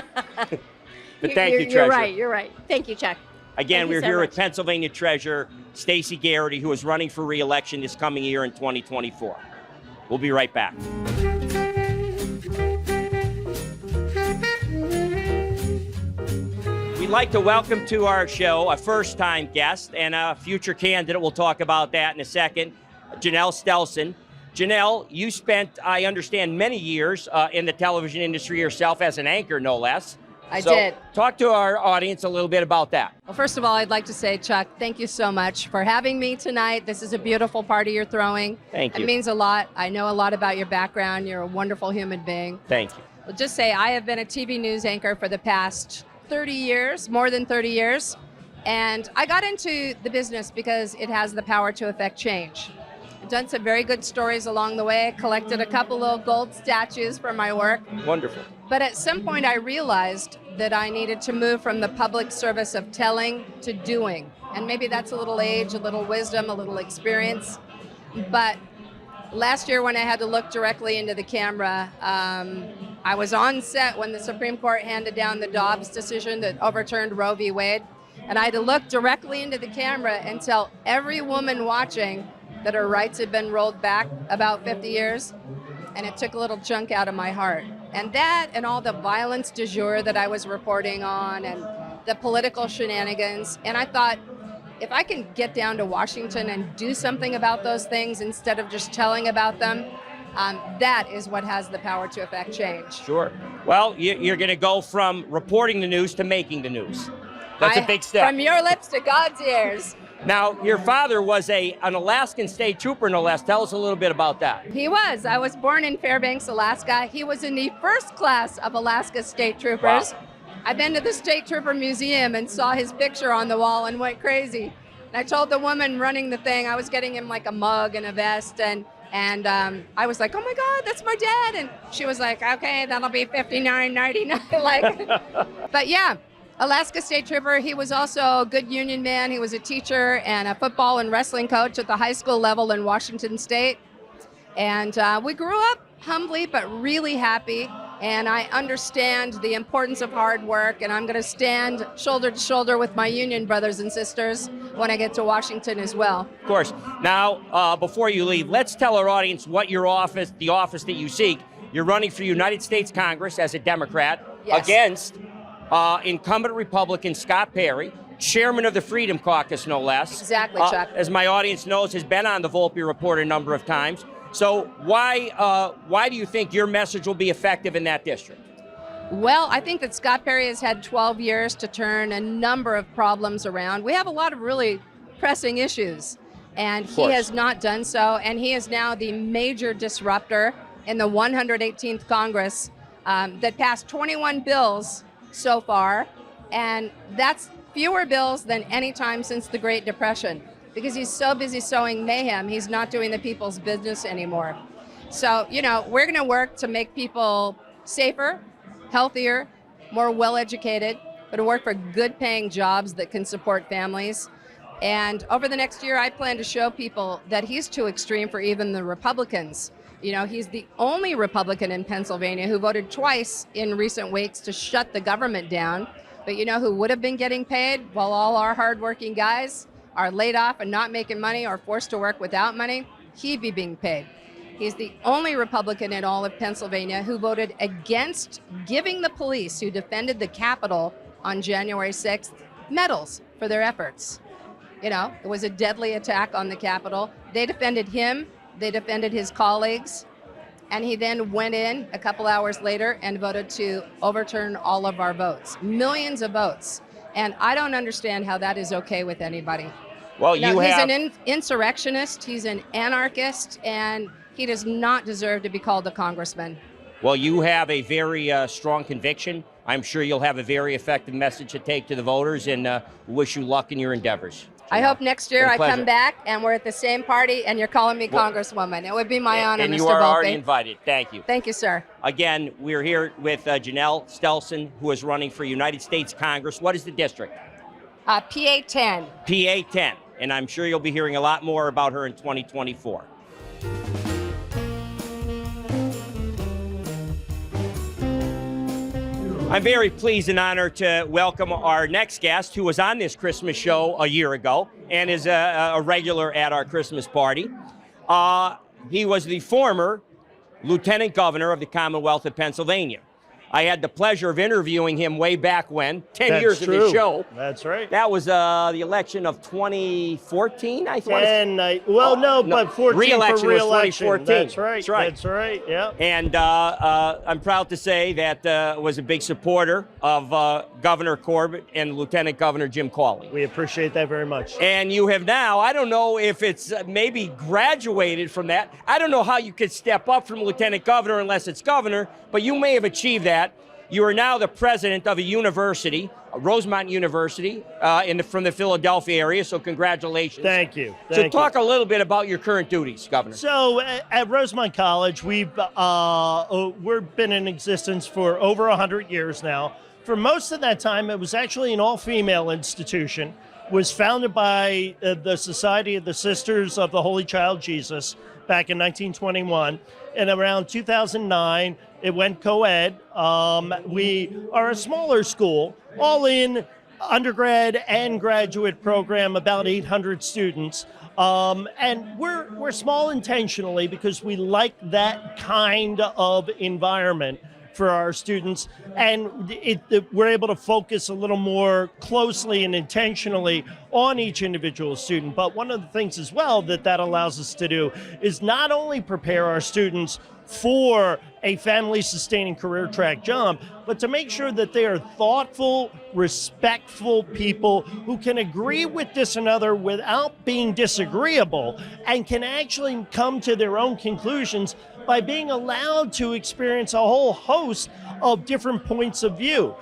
But thank you, Treasurer. You're right. Thank you, Chuck. Again, we're so here much. with Pennsylvania Treasurer Stacey Garrity, who is running for re-election this coming year in 2024. We'll be right back. We'd like to welcome to our show a first-time guest and a future candidate. We'll talk about that in a second, Janelle Stelson. Janelle, you spent, I understand, many years in the television industry yourself as an anchor, no less. I did. Talk to our audience a little bit about that. Well, first of all, I'd like to say, Chuck, thank you so much for having me tonight. This is a beautiful party you're throwing. Thank you. It means a lot. I know a lot about your background. You're a wonderful human being. Thank you. I'll just say I have been a TV news anchor for the past 30 years, more than 30 years. And I got into the business because it has the power to affect change. I've done some very good stories along the way, collected a couple little gold statues for my work. Wonderful. But at some point I realized that I needed to move from the public service of telling to doing. And maybe that's a little age, a little wisdom, a little experience. But last year when I had to look directly into the camera, I was on set when the Supreme Court handed down the Dobbs decision that overturned Roe v. Wade. And I had to look directly into the camera and tell every woman watching that her rights had been rolled back about 50 years. And it took a little chunk out of my heart. And that and all the violence du jour that I was reporting on and the political shenanigans. And I thought, if I can get down to Washington and do something about those things instead of just telling about them, that is what has the power to affect change. Sure. Well, you're going to go from reporting the news to making the news. That's a big step. From your lips to God's ears. Now, your father was an Alaskan state trooper, no less. Tell us a little bit about that. He was. I was born in Fairbanks, Alaska. He was in the first class of Alaska state troopers. Wow. I've been to the State Trooper Museum and saw his picture on the wall and went crazy. And I told the woman running the thing, I was getting him like a mug and a vest, and I was like, oh my God, that's my dad. And she was like, okay, that'll be $59.99. Like, but yeah. Alaska State Trooper. He was also a good union man. He was a teacher and a football and wrestling coach at the high school level in Washington State. And we grew up humbly but really happy. And I understand the importance of hard work. And I'm going to stand shoulder to shoulder with my union brothers and sisters when I get to Washington as well. Of course. Now, before you leave, let's tell our audience what your office, the office that you seek. You're running for United States Congress as a Democrat against incumbent Republican Scott Perry, chairman of the Freedom Caucus, no less. Exactly, Chuck. As my audience knows, has been on the Volpe Report a number of times. So why do you think your message will be effective in that district? Well, I think that Scott Perry has had 12 years to turn a number of problems around. We have a lot of really pressing issues, and he has not done so. And he is now the major disruptor in the 118th Congress that passed 21 bills so far, and that's fewer bills than any time since the Great Depression, because he's so busy sowing mayhem, he's not doing the people's business anymore. So, you know, we're going to work to make people safer, healthier, more well-educated, but to work for good-paying jobs that can support families. And over the next year, I plan to show people that he's too extreme for even the Republicans. You know, he's the only Republican in Pennsylvania who voted twice in recent weeks to shut the government down. But you know who would have been getting paid while all our hardworking guys are laid off and not making money or forced to work without money? He'd be being paid. He's the only Republican in all of Pennsylvania who voted against giving the police who defended the Capitol on January 6th medals for their efforts. You know, it was a deadly attack on the Capitol. They defended him, they defended his colleagues, and he then went in a couple hours later and voted to overturn all of our votes, millions of votes. And I don't understand how that is okay with anybody. Well, he's an insurrectionist, he's an anarchist, and he does not deserve to be called a congressman. Well, you have a very strong conviction. I'm sure you'll have a very effective message to take to the voters, and wish you luck in your endeavors. I hope next year I pleasure. come back and we're at the same party and you're calling me Congresswoman. It would be my honor, Mr. And you are Volpe. already invited. Thank you. Thank you, sir. Again, we're here with Janelle Stelson, who is running for United States Congress. What is the district? PA 10. PA 10. And I'm sure you'll be hearing a lot more about her in 2024. I'm very pleased and honored to welcome our next guest, who was on this Christmas show a year ago and is a regular at our Christmas party. He was the former Lieutenant Governor of the Commonwealth of Pennsylvania. I had the pleasure of interviewing him way back when, 10 years of the show. That's right. That was the election of 2014, I think. But 14 re-election for re-election. was 2014. That's right. That's right. That's right, yeah. And I'm proud to say that was a big supporter of Governor Corbett and Lieutenant Governor Jim Cawley. We appreciate that very much. And you have now, I don't know if it's maybe graduated from that. I don't know how you could step up from Lieutenant Governor unless it's Governor, but you may have achieved that. You are now the president of a university, Rosemont University, from the Philadelphia area, so congratulations. Thank you. So talk a little bit about your current duties, Governor. So at Rosemont College, we've been in existence for over 100 years now. For most of that time, it was actually an all-female institution. It was founded by the Society of the Sisters of the Holy Child Jesus back in 1921. And around 2009, it went co-ed. We are a smaller school, all in undergrad and graduate program, about 800 students. And we're small intentionally because we like that kind of environment for our students, and we're able to focus a little more closely and intentionally on each individual student. But one of the things as well that allows us to do is not only prepare our students for a family-sustaining career track job, but to make sure that they are thoughtful, respectful people who can agree with this and other without being disagreeable and can actually come to their own conclusions by being allowed to experience a whole host of different points of view.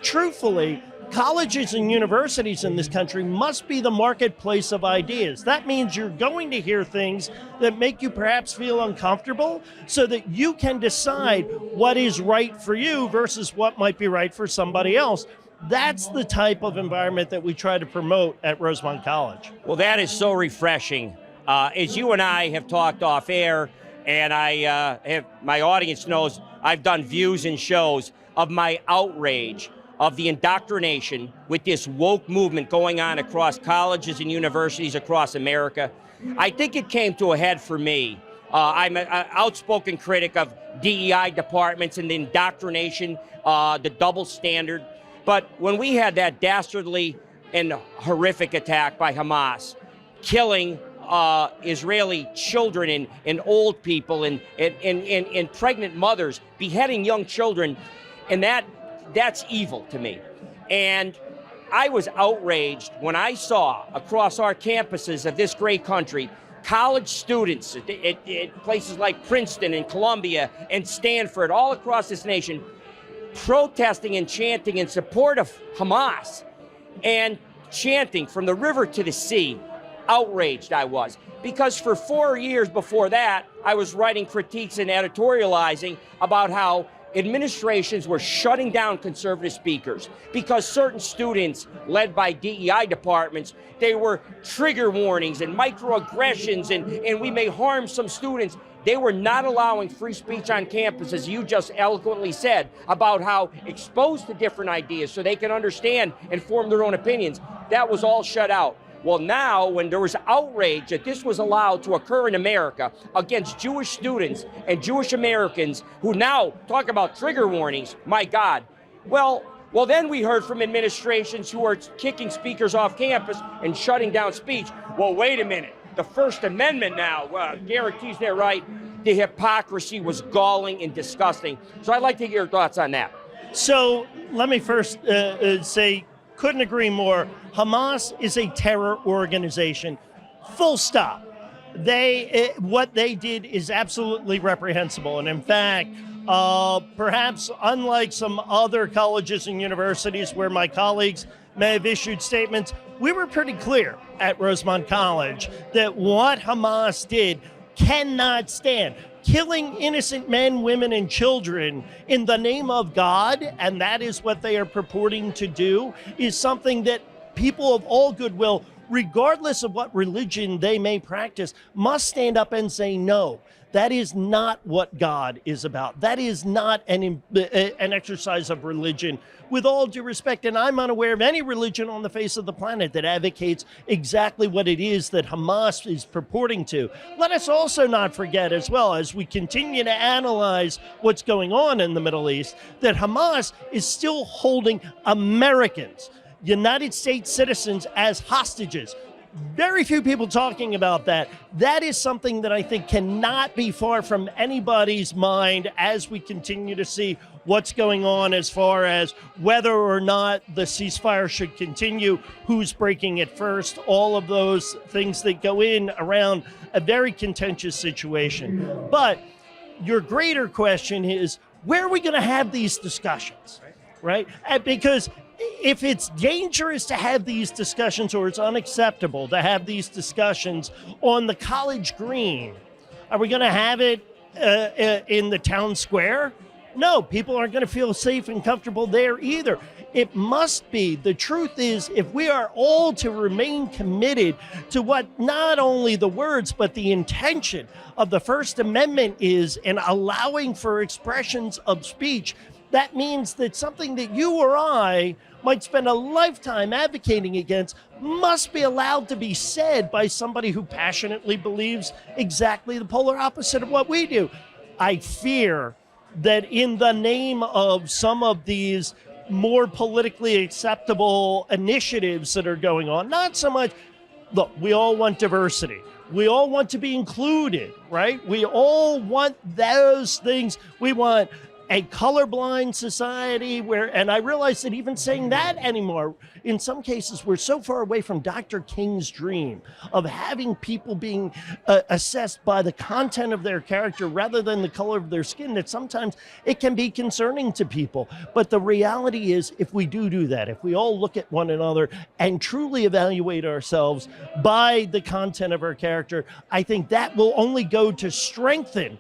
Truthfully, colleges and universities in this country must be the marketplace of ideas. That means you're going to hear things that make you perhaps feel uncomfortable so that you can decide what is right for you versus what might be right for somebody else. That's the type of environment that we try to promote at Rosemont College. Well, that is so refreshing. As you and I have talked off air, and my audience knows I've done views and shows of my outrage of the indoctrination with this woke movement going on across colleges and universities across America. I think it came to a head for me. I'm an outspoken critic of DEI departments and the indoctrination, the double standard. But when we had that dastardly and horrific attack by Hamas, killing Israeli children and old people and pregnant mothers, beheading young children, and that's evil to me. And I was outraged when I saw across our campuses of this great country, college students at places like Princeton and Columbia and Stanford, all across this nation, protesting and chanting in support of Hamas and chanting from the river to the sea. Outraged I was, because for 4 years before that, I was writing critiques and editorializing about how administrations were shutting down conservative speakers because certain students, led by DEI departments, they were trigger warnings and microaggressions and we may harm some students. They were not allowing free speech on campus, as you just eloquently said, about how exposed to different ideas so they can understand and form their own opinions. That was all shut out. Well, now, when there was outrage that this was allowed to occur in America against Jewish students and Jewish Americans who now talk about trigger warnings, my God. Well, Well, then we heard from administrations who are kicking speakers off campus and shutting down speech. Well, wait a minute. The First Amendment now guarantees their right. The hypocrisy was galling and disgusting. So I'd like to hear your thoughts on that. So let me first say, couldn't agree more. Hamas is a terror organization, full stop. What they did is absolutely reprehensible. And in fact, perhaps unlike some other colleges and universities where my colleagues may have issued statements, we were pretty clear at Rosemont College that what Hamas did cannot stand. Killing innocent men, women, and children in the name of God, and that is what they are purporting to do, is something that people of all goodwill, regardless of what religion they may practice, must stand up and say no. That is not what God is about. That is not an exercise of religion. With all due respect, and I'm unaware of any religion on the face of the planet that advocates exactly what it is that Hamas is purporting to. Let us also not forget, as well, as we continue to analyze what's going on in the Middle East, that Hamas is still holding Americans, United States citizens, as hostages. Very few people talking about that. That is something that I think cannot be far from anybody's mind as we continue to see what's going on as far as whether or not the ceasefire should continue, who's breaking it first, all of those things that go in around a very contentious situation. But your greater question is, where are we going to have these discussions, right? Because if it's dangerous to have these discussions, or it's unacceptable to have these discussions on the college green, are we going to have it in the town square? No, people aren't going to feel safe and comfortable there either. It must be. The truth is, if we are all to remain committed to what not only the words, but the intention of the First Amendment is in allowing for expressions of speech, that means that something that you or I might spend a lifetime advocating against must be allowed to be said by somebody who passionately believes exactly the polar opposite of what we do. I fear that in the name of some of these more politically acceptable initiatives that are going on, not so much, look, we all want diversity. We all want to be included, right? We all want those things. We want a colorblind society and I realize that even saying that anymore, in some cases, we're so far away from Dr. King's dream of having people being assessed by the content of their character rather than the color of their skin, that sometimes it can be concerning to people. But the reality is, if we do that, if we all look at one another and truly evaluate ourselves by the content of our character, I think that will only go to strengthen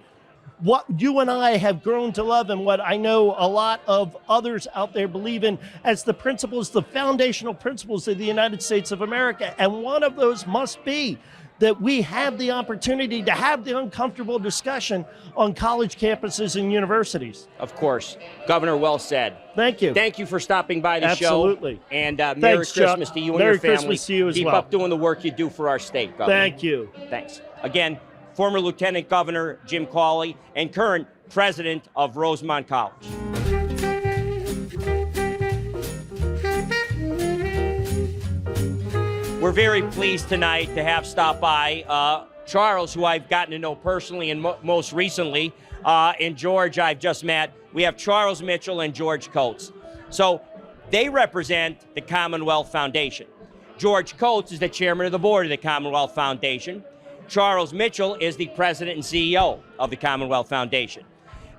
what you and I have grown to love, and what I know a lot of others out there believe in as the principles, the foundational principles of the United States of America. And one of those must be that we have the opportunity to have the uncomfortable discussion on college campuses and universities. Of course. Governor, well said. Thank you. Thank you for stopping by the show. Absolutely. And Merry Thanks, Christmas Chuck. to you and Merry your family. Christmas to you as Keep well. up doing the work you do for our state, Governor. Thank you. Thanks. Again, former Lieutenant Governor Jim Cawley and current president of Rosemont College. We're very pleased tonight to have stopped by Charles, who I've gotten to know personally and most recently, and George I've just met. We have Charles Mitchell and George Coates. So they represent the Commonwealth Foundation. George Coates is the chairman of the board of the Commonwealth Foundation. Charles Mitchell is the president and CEO of the Commonwealth Foundation.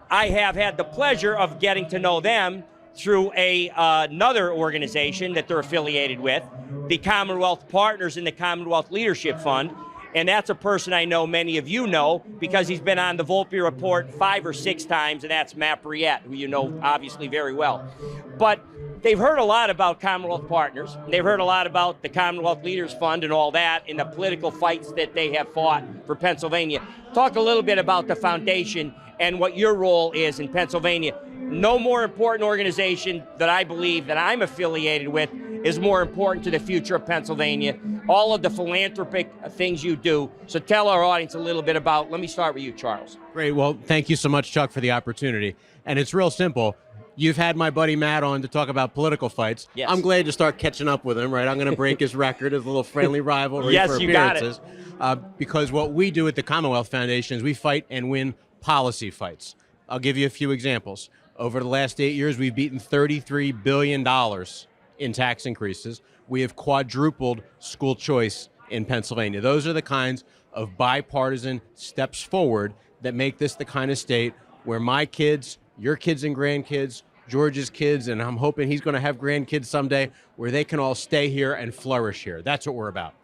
I have had the pleasure of getting to know them through another organization that they're affiliated with, the Commonwealth Partners in the Commonwealth Leadership Fund. And that's a person I know many of you know because he's been on the Volpe Report 5 or 6 times, and that's Matt Briette, who you know obviously very well. But they've heard a lot about Commonwealth Partners. They've heard a lot about the Commonwealth Leaders Fund and all that, and the political fights that they have fought for Pennsylvania. Talk a little bit about the foundation and what your role is in Pennsylvania. No more important organization that I believe that I'm affiliated with is more important to the future of Pennsylvania. All of the philanthropic things you do. So tell our audience a little bit about, let me start with you, Charles. Great. Well, thank you so much, Chuck, for the opportunity. And it's real simple. You've had my buddy Matt on to talk about political fights. Yes. I'm glad to start catching up with him, right? I'm going to break his record, his little friendly rivalry Yes, for you got appearances. Because what we do at the Commonwealth Foundation is we fight and win policy fights. I'll give you a few examples. Over the last 8 years, we've beaten $33 billion in tax increases. We have quadrupled school choice in Pennsylvania. Those are the kinds of bipartisan steps forward that make this the kind of state where my kids, your kids and grandkids, George's kids, and I'm hoping he's going to have grandkids someday, where they can all stay here and flourish here. That's what we're about.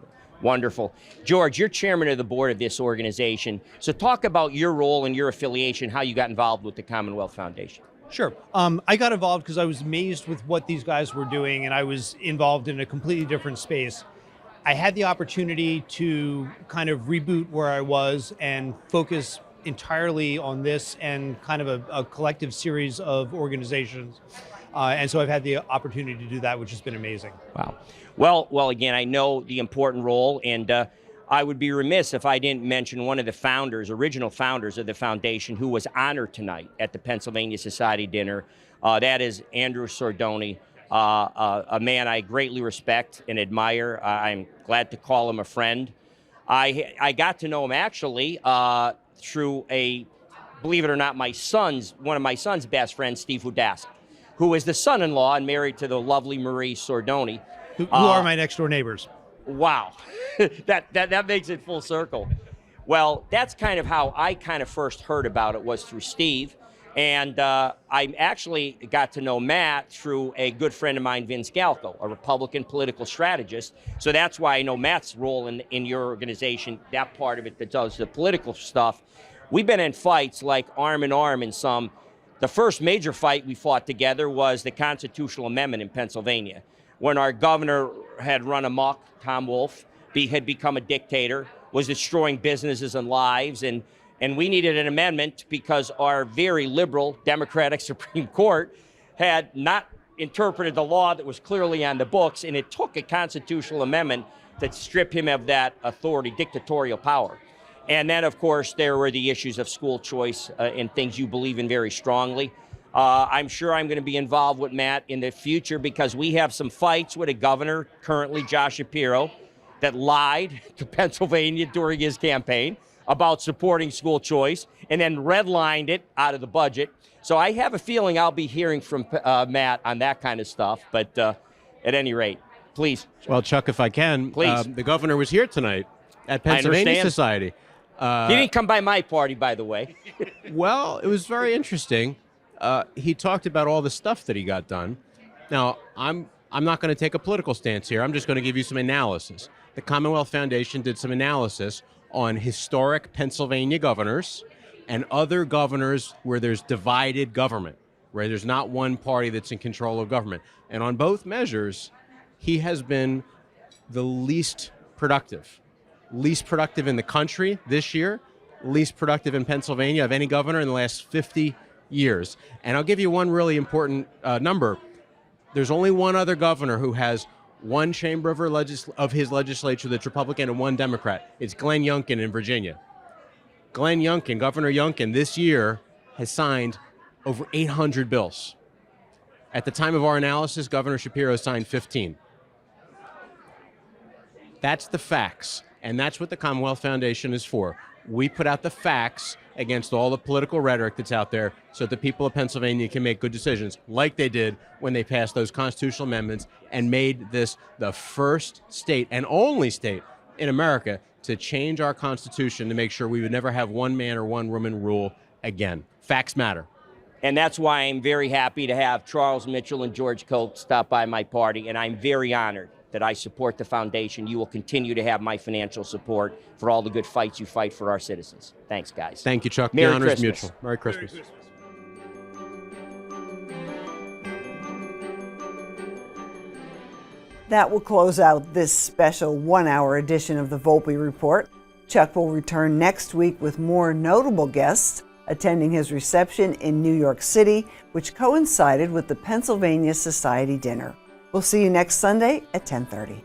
Wonderful. George, you're chairman of the board of this organization. So talk about your role and your affiliation, how you got involved with the Commonwealth Foundation. Sure. I got involved because I was amazed with what these guys were doing, and I was involved in a completely different space. I had the opportunity to kind of reboot where I was and focus entirely on this and kind of a collective series of organizations. And so I've had the opportunity to do that, which has been amazing. Wow. Well, again, I know the important role, and I would be remiss if I didn't mention one of the founders, original founders of the foundation, who was honored tonight at the Pennsylvania Society dinner. That is Andrew Sordoni, a man I greatly respect and admire. I'm glad to call him a friend. I got to know him actually through believe it or not, one of my son's best friends, Steve Hudask, who is the son-in-law and married to the lovely Marie Sordoni. Who are my next door neighbors. Wow, that makes it full circle. Well, that's kind of how I kind of first heard about it, was through Steve. And I actually got to know Matt through a good friend of mine, Vince Galco, a Republican political strategist. So that's why I know Matt's role in your organization, that part of it that does the political stuff. We've been in fights like arm in arm in some. The first major fight we fought together was the constitutional amendment in Pennsylvania, when our governor had run amok. Tom Wolfe had become a dictator, was destroying businesses and lives, and we needed an amendment because our very liberal Democratic Supreme Court had not interpreted the law that was clearly on the books, and it took a constitutional amendment to strip him of that authority, dictatorial power. And then, of course, there were the issues of school choice and things you believe in very strongly. I'm sure I'm going to be involved with Matt in the future because we have some fights with a governor, currently Josh Shapiro, that lied to Pennsylvania during his campaign about supporting school choice and then redlined it out of the budget. So I have a feeling I'll be hearing from Matt on that kind of stuff. But at any rate, please. Well, Chuck, if I can, please. The governor was here tonight at Pennsylvania Society. He didn't come by my party, by the way. Well, it was very interesting. He talked about all the stuff that he got done. Now, I'm not going to take a political stance here. I'm just going to give you some analysis. The Commonwealth Foundation did some analysis on historic Pennsylvania governors and other governors where there's divided government, where there's not one party that's in control of government. And on both measures, he has been the least productive in the country this year, least productive in Pennsylvania of any governor in the last 50 years. And I'll give you one really important number. There's only one other governor who has one chamber of his legislature that's Republican and one Democrat. It's Glenn Youngkin in Virginia. Governor Youngkin, this year has signed over 800 bills. At the time of our analysis, Governor Shapiro signed 15. That's the facts, and that's what the Commonwealth Foundation is for. We put out the facts against all the political rhetoric that's out there so that the people of Pennsylvania can make good decisions, like they did when they passed those constitutional amendments and made this the first state and only state in America to change our Constitution to make sure we would never have one man or one woman rule again. Facts matter. And that's why I'm very happy to have Charles Mitchell and George Koch stop by my party, and I'm very honored that I support the foundation. You will continue to have my financial support for all the good fights you fight for our citizens. Thanks, guys. Thank you, Chuck. Merry the honor is Christmas. mutual. Merry Christmas. Merry Christmas. That will close out this special one-hour edition of the Volpe Report. Chuck will return next week with more notable guests attending his reception in New York City, which coincided with the Pennsylvania Society dinner. We'll see you next Sunday at 10:30.